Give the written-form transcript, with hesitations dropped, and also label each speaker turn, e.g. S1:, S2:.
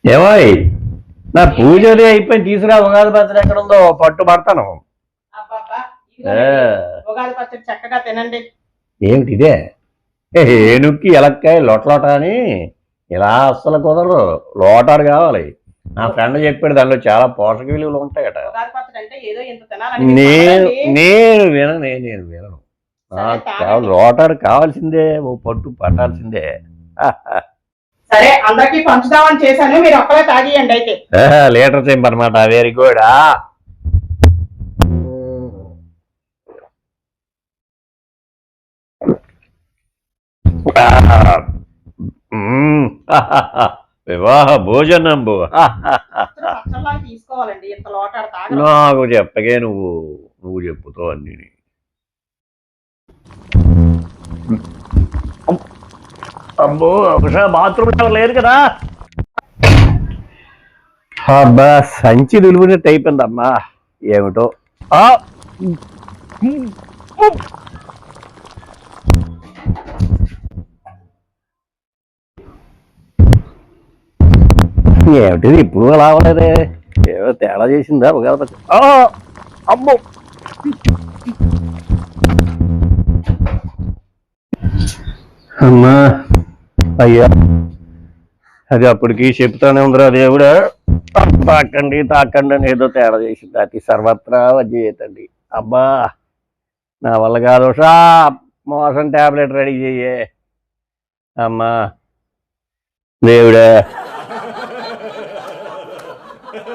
S1: ఏమోయ్ నా పూజ అది అయిపోయి తీసుకురా ఉగాది పచ్చడి ఎక్కడ ఉందో పట్టు పడతాను.
S2: అబ్బబ్బా,
S1: ఆ,
S2: ఇదిగోనండి, ఉగాది పచ్చడి చక్కగా తినండి.
S1: ఏమిటి ఇదే? ఏనుక్కి ఎలక్కాయ లొట్లోట అని ఇలా అస్సలు కుదరదు. లోటాడు కావాలి. నా ఫ్రెండ్ చెప్పాడు దానిలో చాలా పోషక విలువలు ఉంటాయట.
S2: ఉగాది పచ్చడి అంటే ఏదో ఇంత తినాలని
S1: నేను
S2: కాదండి.
S1: నేను వినను నేను వినను.
S2: సరే,
S1: నాకు
S2: తాగండి.
S1: లోటాడు కావాల్సిందే, ఓ పట్టు పట్టాల్సిందే.
S2: సరే, అందరికి పంచుదామని చేశాను, మీరు ఒక్కరే తాగియండి అయితే.
S1: లీటర్ చెంపనమాట. Very good. వివాహ భోజనంబు.
S2: పచ్చళ్ళలాగా తీసుకోవాలండి, ఇంత లోటాడు తాగడం.
S1: నాకు చెప్పగే నువ్వు చెప్పుతావు అన్ని. అబ్బో బాత్రూమ్ లేదు కదా. అబ్బా సంచి దులుపునట్టు అయిపోయిందమ్మా. ఏమిటో ఏమిటిది ఇప్పుడు అలా అవ్వలేదే? ఏమో తేడా చేసిందా ఉగాది? అమ్మో అమ్మా అయ్యా, అది అప్పటికి చెప్తానే ఉందిరా దేవుడా, తాకండి తాకండి అని ఏదో తేడా చేసింది. అతి సర్వత్రా వజ్జేతండి. అబ్బా నా వల్ల కాదు. మోషన్ టాబ్లెట్ రెడీ చెయ్యే అమ్మా దేవుడా.